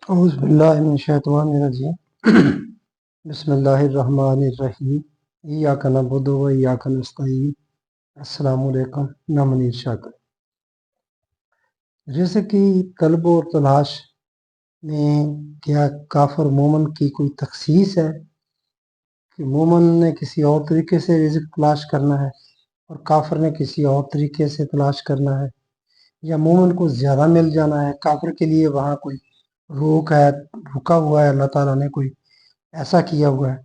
اعوذ باللہ من الشیطان الرجیم بسم اللہ الرحمن الرحیم ایاک نعبد و ایاک نستعین السلام علیکم نام ارشاد رزق کی طلب اور تلاش میں کیا کافر مومن کی کوئی تخصیص ہے کہ مومن نے کسی اور طریقے سے رزق تلاش کرنا ہے اور کافر نے کسی اور طریقے سے تلاش کرنا ہے، یا مومن کو زیادہ مل جانا ہے، کافر کے لیے وہاں کوئی روک ہے، رکا ہوا ہے، اللہ تعالیٰ نے کوئی ایسا کیا ہوا ہے؟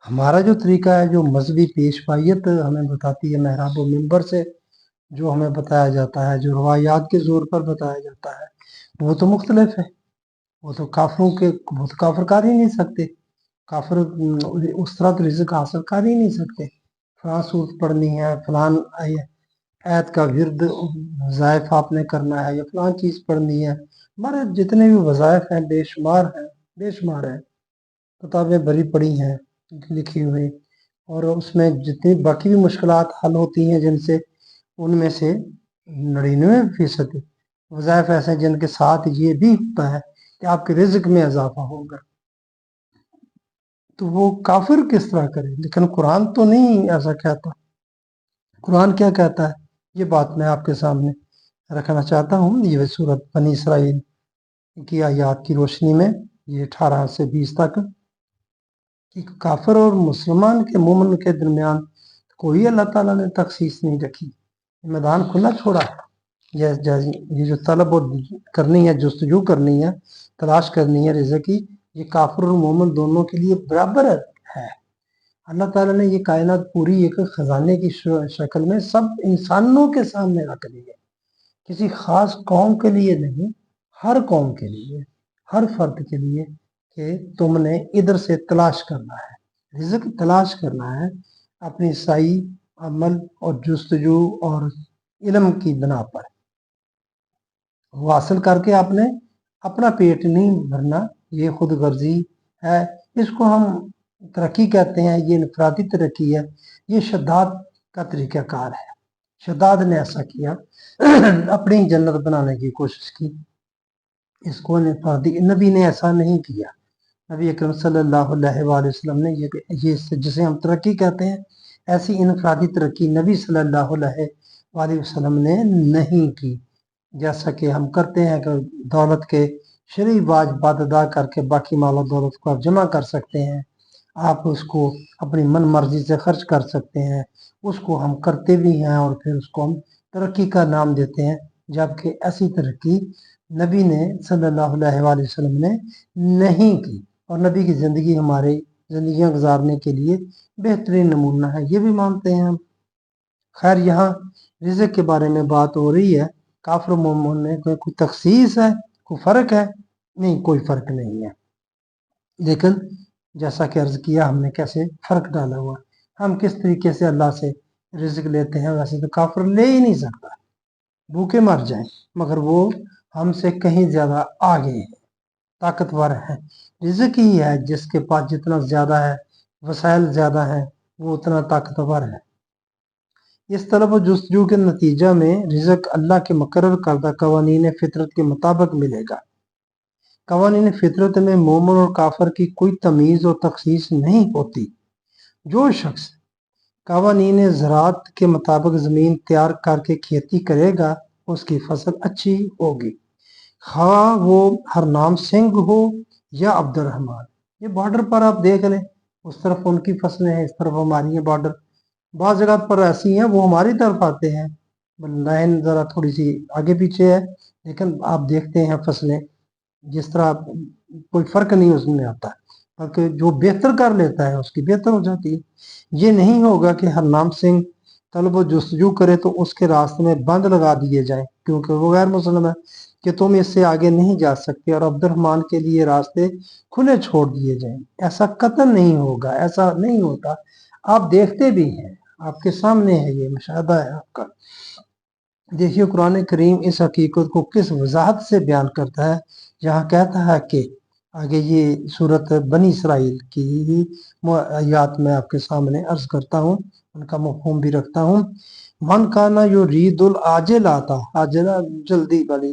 ہمارا جو طریقہ ہے، جو مذہبی پیشوائیت ہمیں بتاتی ہے محراب و منبر سے، جو ہمیں بتایا جاتا ہے، جو روایات کے زور پر بتایا جاتا ہے، وہ تو مختلف ہے۔ وہ تو کافر کر ہی نہیں سکتے، کافر اس طرح تو رزق حاصل کر ہی نہیں سکتے۔ فلاں صورت پڑھنی ہے، فلان آیت کا ورد وظائف آپ نے کرنا ہے، یا فلاں چیز پڑھنی ہے۔ ہمارے جتنے بھی وظائف ہیں بے شمار ہیں، بے شمار ہیں، کتابیں بری پڑی ہیں لکھی ہوئی، اور اس میں جتنی باقی بھی مشکلات حل ہوتی ہیں جن سے، ان میں سے 99% وظائف ایسے ہیں جن کے ساتھ یہ بھی ہوتا ہے کہ آپ کے رزق میں اضافہ ہوگا۔ تو وہ کافر کس طرح کرے؟ لیکن قرآن تو نہیں ایسا کہتا۔ قرآن کیا کہتا ہے، یہ بات میں آپ کے سامنے رکھنا چاہتا ہوں۔ یہ سورۃ بنی اسرائیل کی آیات کی روشنی میں، یہ 18 سے 20 تک، کہ کافر اور مسلمان کے مومن کے درمیان کوئی اللہ تعالیٰ نے تخصیص نہیں رکھی، میدان کھلا چھوڑا ہے۔ یہ جو طلب کرنی ہے، جستجو کرنی ہے، تلاش کرنی ہے رزق کی، یہ کافر اور مومن دونوں کے لیے برابر ہے۔ اللہ تعالیٰ نے یہ کائنات پوری ایک خزانے کی شکل میں سب انسانوں کے سامنے رکھ دی ہے، کسی خاص قوم کے لیے نہیں، ہر قوم کے لیے، ہر فرد کے لیے، کہ تم نے ادھر سے تلاش کرنا ہے، رزق تلاش کرنا ہے اپنی سعی، عمل اور جستجو اور علم کی بنا پر۔ وہ حاصل کر کے آپ نے اپنا پیٹ نہیں بھرنا، یہ خود غرضی ہے۔ اس کو ہم ترقی کہتے ہیں، یہ انفرادی ترقی ہے، یہ شداد کا طریقہ کار ہے۔ شداد نے ایسا کیا، اپنی جنت بنانے کی کوشش کی، اس کو انفرادی۔ نبی نے ایسا نہیں کیا۔ نبی اکرم صلی اللہ علیہ وآلہ وسلم نے یہ جسے ہم ترقی کہتے ہیں، ایسی انفرادی ترقی نبی صلی اللہ علیہ وآلہ وسلم نے نہیں کی۔ جیسا کہ ہم کرتے ہیں کہ دولت کے شرعی واجبات ادا کر کے باقی مال و دولت کو آپ جمع کر سکتے ہیں، آپ اس کو اپنی من مرضی سے خرچ کر سکتے ہیں، اس کو ہم کرتے بھی ہیں، اور پھر اس کو ہم ترقی کا نام دیتے ہیں، جبکہ ایسی ترقی نبی نے صلی اللہ علیہ وآلہ وسلم نے نہیں کی۔ اور نبی کی زندگی ہمارے زندگیاں گزارنے کے لیے بہترین نمونہ ہے، یہ بھی مانتے ہیں ہم۔ خیر، یہاں رزق کے بارے میں بات ہو رہی ہے، کافر و مومن میں کوئی تخصیص ہے، کوئی فرق ہے؟ نہیں، کوئی فرق نہیں ہے۔ لیکن جیسا کہ عرض کیا ہم نے کیسے فرق ڈالا ہوا، ہم کس طریقے سے اللہ سے رزق لیتے ہیں، ویسے تو کافر لے ہی نہیں سکتا، بھوکے مر جائیں، مگر وہ ہم سے کہیں زیادہ آگے ہیں، طاقتور ہیں۔ رزق ہی ہے جس کے پاس جتنا زیادہ ہے، وسائل زیادہ ہیں، وہ اتنا طاقتور ہے۔ اس طلب و جستجو کے نتیجہ میں رزق اللہ کے مقرر کردہ قوانین فطرت کے مطابق ملے گا۔ قوانین فطرت میں مومن اور کافر کی کوئی تمیز اور تخصیص نہیں ہوتی۔ جو شخص قوانین زراعت کے مطابق زمین تیار کر کے کھیتی کرے گا، اس کی فصل اچھی ہوگی، خواہ وہ ہرنام سنگھ ہو یا عبد الرحمان۔ یہ بارڈر پر آپ دیکھ لیں، اس طرف ان کی فصلیں ہیں، اس طرف ہماری ہیں۔ بارڈر بعض جگہ پر ایسی ہیں وہ ہماری طرف آتے ہیں، لائن ذرا تھوڑی سی آگے پیچھے ہے، لیکن آپ دیکھتے ہیں فصلیں جس طرح کوئی فرق نہیں اس میں آتا، بلکہ جو بہتر کر لیتا ہے اس کی بہتر ہو جاتی ہے۔ یہ نہیں ہوگا کہ ہرنام سنگھ طلب و جستجو کرے تو اس کے راستے میں بند لگا دیے جائیں کیونکہ وہ غیر مسلم ہے، کہ تم اس سے آگے نہیں جا سکتے، اور عبد الرحمان کے لیے راستے کھلے چھوڑ دیے جائیں۔ ایسا قطعاً نہیں ہوگا، ایسا نہیں ہوتا۔ آپ دیکھتے بھی ہیں، آپ کے سامنے ہے، یہ مشاہدہ ہے آپ کا۔ دیکھیے قرآن کریم اس حقیقت کو کس وضاحت سے بیان کرتا ہے، جہاں کہتا ہے کہ آگے، یہ سورۃ بنی اسرائیل کی آیات میں آپ کے سامنے عرض کرتا ہوں، ان کا مفہوم بھی رکھتا ہوں۔ من کانا یرید العاجلۃ، عاجلہ جلدی والی،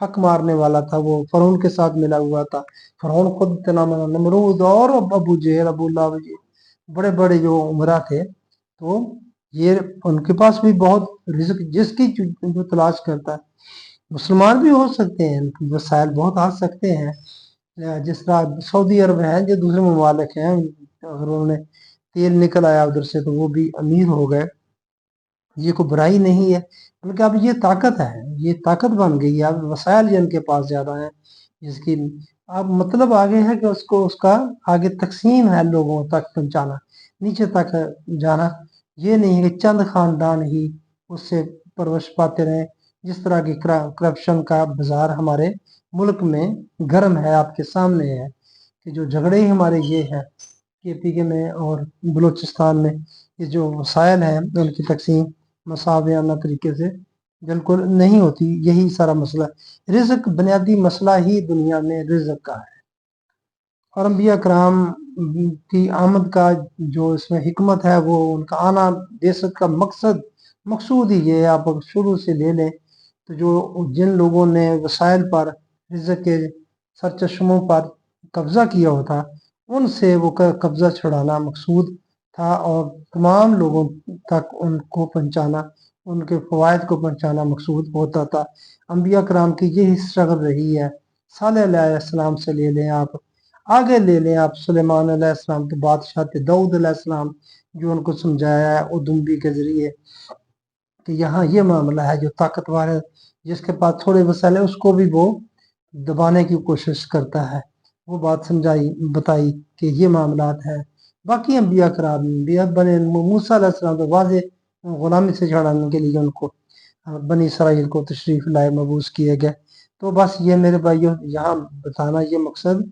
حق مارنے والا تھا، وہ فرعون کے ساتھ ملا ہوا تھا، فرعون خود اتنا نمرود اور ابو جہل ابو لہب، یہ بڑے بڑے جو عمرہ تھے، تو یہ ان کے پاس بھی بہت رزق جس کی جو تلاش کرتا ہے، مسلمان بھی ہو سکتے ہیں، وسائل بہت آ سکتے ہیں، جس طرح سعودی عرب ہے جو دوسرے ممالک ہیں، اگر انہوں نے تیل نکل آیا ادھر سے تو وہ بھی امیر ہو گئے، یہ کوئی برائی نہیں ہے، بلکہ اب یہ طاقت ہے، یہ طاقت بن گئی ہے، اب وسائل جن کے پاس زیادہ ہیں، جس کی اب مطلب آگے ہے کہ اس کا آگے تقسیم ہے، لوگوں تک پہنچانا، نیچے تک جانا، یہ نہیں ہے کہ چند خاندان ہی اس سے پرورش پاتے رہیں، جس طرح کی کرپشن کا بازار ہمارے ملک میں گرم ہے، آپ کے سامنے ہے کہ جو جھگڑے ہمارے یہ ہے کے پی کے میں اور بلوچستان میں، یہ جو وسائل ہیں ان کی تقسیم مساویانہ طریقے سے بالکل نہیں ہوتی، یہی سارا مسئلہ ہے، رزق بنیادی مسئلہ ہی دنیا میں رزق کا ہے، اور انبیاء کرام کی آمد کا جو اس میں حکمت ہے، وہ ان کا آنا بیست کا مقصود ہی یہ ہے، آپ شروع سے لے لیں تو جو جن لوگوں نے وسائل پر رزق کے سرچشموں پر قبضہ کیا ہوتا، ان سے وہ قبضہ چھڑانا مقصود تھا، اور تمام لوگوں تک ان کو پہنچانا، ان کے فوائد کو پہنچانا مقصود ہوتا تھا۔ انبیاء کرام کی یہی اسٹرگل رہی ہے، صالح علیہ السلام سے لے لیں آپ، آگے لے لیں آپ سلیمان علیہ السلام کے بادشاہ تھے، داؤد علیہ السلام، جو ان کو سمجھایا ہے ادمبی کے ذریعے کہ یہاں یہ معاملہ ہے، جو طاقتور ہے، جس کے پاس تھوڑے وسائل ہیں، اس کو بھی وہ دبانے کی کوشش کرتا ہے، وہ بات بتائی کہ یہ معاملات ہیں۔ باقی انبیاء کرام بنے موسیٰ علیہ السلام تو واضح غلامی سے چھڑانے کے لیے ان کو بنی اسرائیل کو تشریف لائے، مبعوث کیے گئے۔ تو بس یہ میرے بھائیوں یہاں بتانا یہ مقصد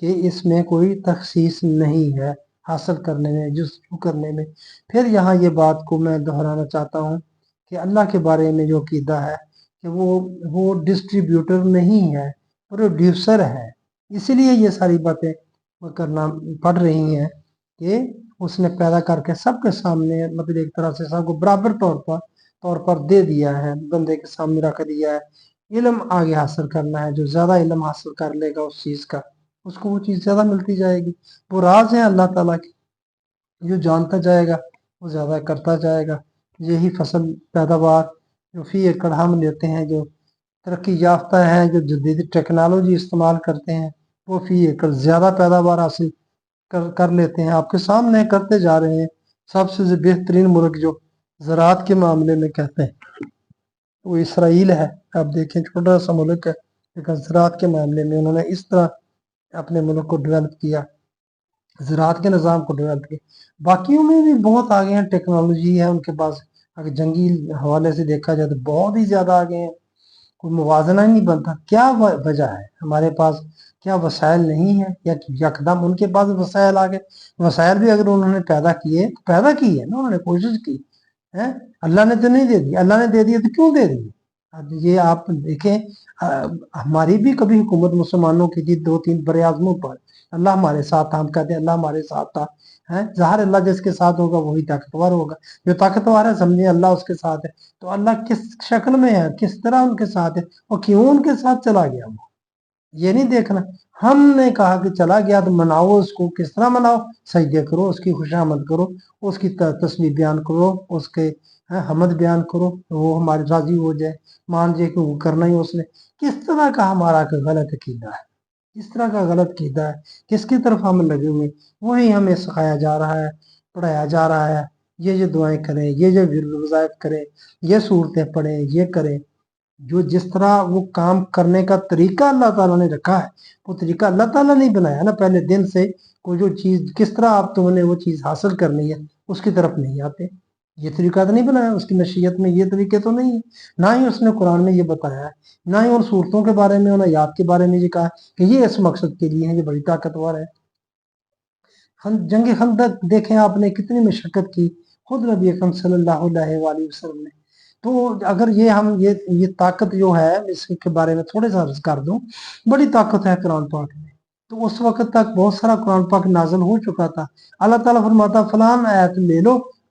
کہ اس میں کوئی تخصیص نہیں ہے حاصل کرنے میں، جستجو کرنے میں۔ پھر یہاں یہ بات کو میں دہرانا چاہتا ہوں کہ اللہ کے بارے میں جو عقیدہ ہے کہ وہ ڈسٹریبیوٹر نہیں ہے، پروڈیوسر ہے، اسی لیے یہ ساری باتیں کرنا پڑ رہی ہیں کہ اس نے پیدا کر کے سب کے سامنے، مطلب ایک طرح سے سب کو برابر طور پر دے دیا ہے، بندے کے سامنے رکھ دیا ہے، علم آگے حاصل کرنا ہے، جو زیادہ علم حاصل کر لے گا اس چیز کا، اس کو وہ چیز زیادہ ملتی جائے گی، وہ راز ہے اللہ تعالیٰ کی، جو جانتا جائے گا وہ زیادہ کرتا جائے گا۔ یہی فصل پیداوار جو فی ایکڑ ہم لیتے ہیں، جو ترقی یافتہ ہیں، جو جدید ٹیکنالوجی استعمال کرتے ہیں، وہ فی ایکڑ زیادہ پیداوار حاصل کر لیتے ہیں، آپ کے سامنے کرتے جا رہے ہیں۔ سب سے بہترین ملک جو زراعت کے معاملے میں کہتے ہیں وہ اسرائیل ہے، آپ دیکھیں چھوٹا سا ملک ہے، لیکن زراعت کے معاملے میں انہوں نے اس طرح اپنے ملک کو ڈیولپ کیا، زراعت کے نظام کو ڈیولپ کیا۔ باقیوں میں بھی بہت آگے ہیں، ٹیکنالوجی ہے ان کے پاس، اگر جنگی حوالے سے دیکھا جائے تو بہت ہی زیادہ آگے ہیں، کوئی موازنہ ہی نہیں بنتا۔ کیا وجہ ہے؟ ہمارے پاس کیا وسائل نہیں ہیں، یا یکدم ان کے پاس وسائل آگے؟ وسائل بھی اگر انہوں نے پیدا کیے تو پیدا کی ہے نا، انہوں نے کوشش کی ہے، اللہ نے تو نہیں دے دی، اللہ نے دے دیا تو کیوں دے دی؟ یہ آپ دیکھیں، ہماری بھی کبھی حکومت مسلمانوں کی تھی 2-3 بر اعظموں پر، اللہ ہمارے ساتھ تھا، ہم کہتے ہیں اللہ ہمارے ساتھ تھا، ظاہر اللہ جس کے ساتھ ہوگا وہی طاقتور ہوگا، جو طاقتور ہے سمجھیں اللہ اس کے ساتھ ہے، تو اللہ کس شکل میں ہے، کس طرح ان کے ساتھ ہے، اور کیوں ان کے ساتھ چلا گیا وہ، یہ نہیں دیکھنا۔ ہم نے کہا کہ چلا گیا تو مناؤ اس کو، کس طرح مناؤ؟ سجدے کرو، اس کی خوشامد کرو، اس کی تسبیح بیان کرو، اس کے حمد بیان کرو، وہ ہمارے راضی ہو جائے، مان جائے کہ وہ کرنا ہی اس نے۔ کس طرح کا ہمارا غلط عقیدہ ہے، کس طرح کا غلط عقیدہ ہے، کس کی طرف ہم لگے ہوئے، وہی ہمیں سکھایا جا رہا ہے، پڑھایا جا رہا ہے، یہ دعائیں کریں، یہ وظائف کریں، یہ صورتیں پڑھیں، یہ کریں، جو جس طرح وہ کام کرنے کا طریقہ اللہ تعالیٰ نے رکھا ہے، وہ طریقہ اللہ تعالیٰ نے بنایا نا پہلے دن سے، کوئی جو چیز کس طرح آپ تم نے وہ چیز حاصل کرنی ہے اس کی طرف نہیں آتے، یہ طریقہ تو نہیں بنایا، اس کی نشیت میں یہ طریقے تو نہیں ہے، نہ ہی اس نے قرآن میں یہ بتایا ہے، نہ ہی ان صورتوں کے بارے میں، ان آیات کے بارے میں یہ کہا کہ یہ اس مقصد کے لیے ہے، یہ بڑی طاقتور ہے۔ جنگ خندق دیکھیں آپ نے کتنی مشقت کی، خود نبی اکرم صلی اللہ علیہ وآلہ وسلم نے۔ تو اگر یہ طاقت جو ہے، اس کے بارے میں تھوڑے سا عرض کر دوں، بڑی طاقت ہے قرآن پاک میں، تو اس وقت تک بہت سارا قرآن پاک نازل ہو چکا تھا، اللہ تعالیٰ فرماتا فلان آیت لے لو،